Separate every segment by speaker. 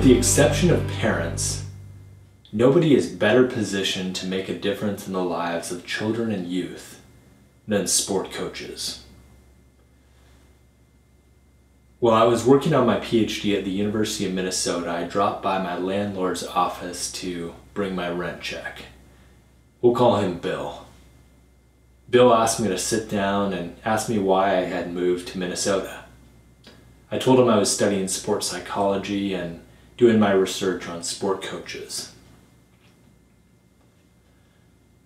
Speaker 1: With the exception of parents, nobody is better positioned to make a difference in the lives of children and youth than sport coaches. While I was working on my PhD at the University of Minnesota, I dropped by my landlord's office to bring my rent check. We'll call him Bill. Bill asked me to sit down and asked me why I had moved to Minnesota. I told him I was studying sports psychology and doing my research on sport coaches.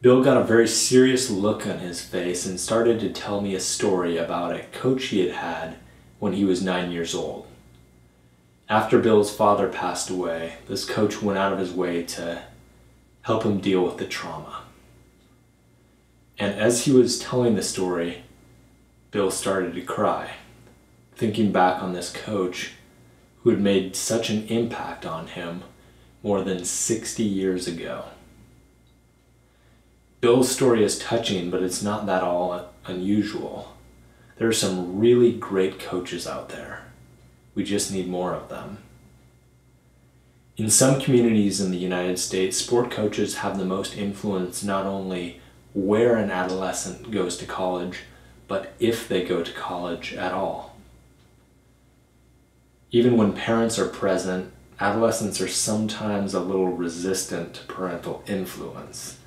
Speaker 1: Bill got a very serious look on his face and started to tell me a story about a coach he had had when he was 9 years old. After Bill's father passed away, this coach went out of his way to help him deal with the trauma. And as he was telling the story, Bill started to cry, thinking back on this coach who had made such an impact on him more than 60 years ago. Bill's story is touching, but it's not that all unusual. There are some really great coaches out there. We just need more of them. In some communities in the United States, sport coaches have the most influence not only where an adolescent goes to college, but if they go to college at all. Even when parents are present, adolescents are sometimes a little resistant to parental influence.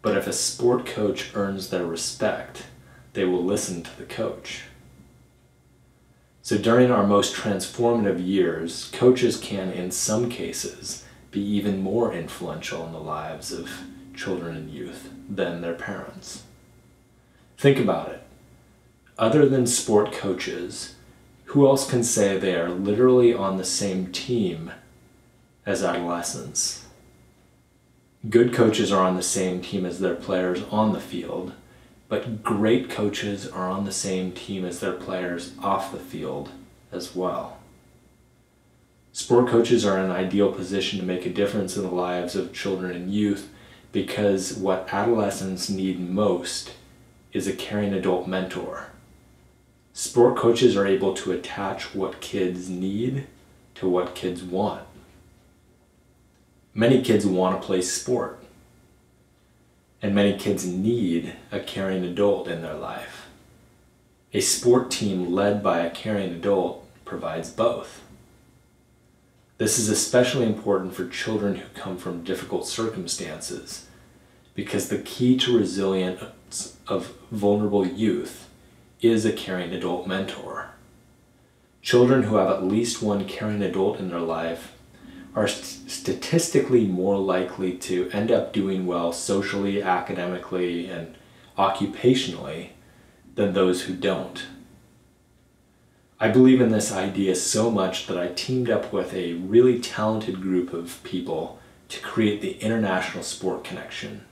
Speaker 1: But if a sport coach earns their respect, they will listen to the coach. So during our most transformative years, coaches can, in some cases, be even more influential in the lives of children and youth than their parents. Think about it. Other than sport coaches, who else can say they are literally on the same team as adolescents? Good coaches are on the same team as their players on the field, but great coaches are on the same team as their players off the field as well. Sport coaches are in an ideal position to make a difference in the lives of children and youth because what adolescents need most is a caring adult mentor. Sport coaches are able to attach what kids need to what kids want. Many kids want to play sport. And many kids need a caring adult in their life. A sport team led by a caring adult provides both. This is especially important for children who come from difficult circumstances, because the key to resilience of vulnerable youth is a caring adult mentor. Children who have at least one caring adult in their life are statistically more likely to end up doing well socially, academically, and occupationally than those who don't. I believe in this idea so much that I teamed up with a really talented group of people to create the International Sport Connection.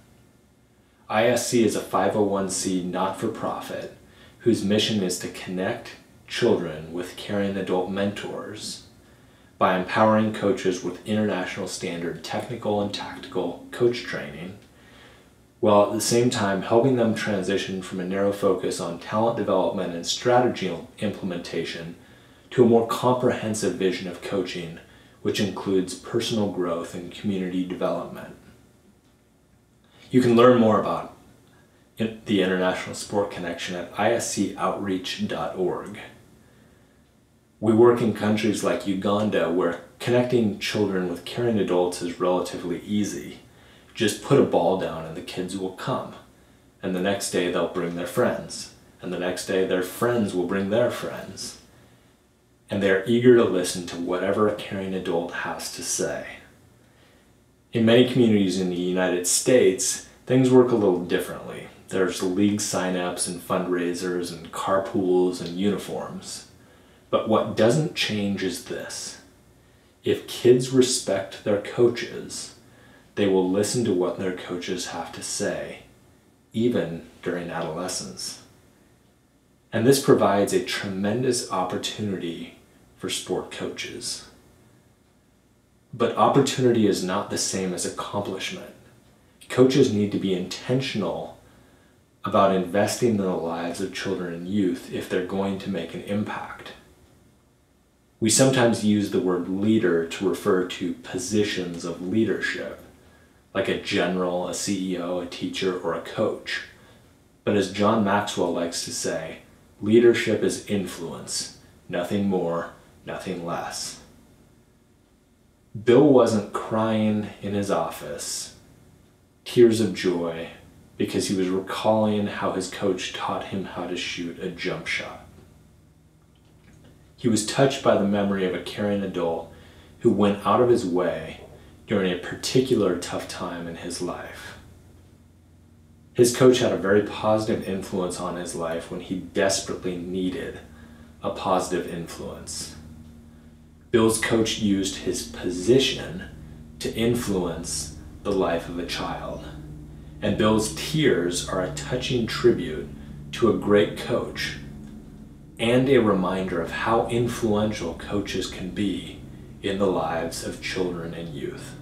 Speaker 1: ISC is a 501c not-for-profit whose mission is to connect children with caring adult mentors by empowering coaches with international standard technical and tactical coach training, while at the same time helping them transition from a narrow focus on talent development and strategy implementation to a more comprehensive vision of coaching, which includes personal growth and community development. You can learn more about the International Sport Connection at iscoutreach.org. We work in countries like Uganda where connecting children with caring adults is relatively easy. Just put a ball down and the kids will come. And the next day they'll bring their friends. And the next day their friends will bring their friends. And they're eager to listen to whatever a caring adult has to say. In many communities in the United States, things work a little differently. There's league sign-ups and fundraisers and carpools and uniforms. But what doesn't change is this. If kids respect their coaches, they will listen to what their coaches have to say, even during adolescence. And this provides a tremendous opportunity for sport coaches. But opportunity is not the same as accomplishment. Coaches need to be intentional about investing in the lives of children and youth if they're going to make an impact. We sometimes use the word leader to refer to positions of leadership, like a general, a CEO, a teacher, or a coach. But as John Maxwell likes to say, leadership is influence, nothing more, nothing less. Bill wasn't crying in his office, tears of joy, because he was recalling how his coach taught him how to shoot a jump shot. He was touched by the memory of a caring adult who went out of his way during a particular tough time in his life. His coach had a very positive influence on his life when he desperately needed a positive influence. Bill's coach used his position to influence the life of a child. And Bill's tears are a touching tribute to a great coach and a reminder of how influential coaches can be in the lives of children and youth.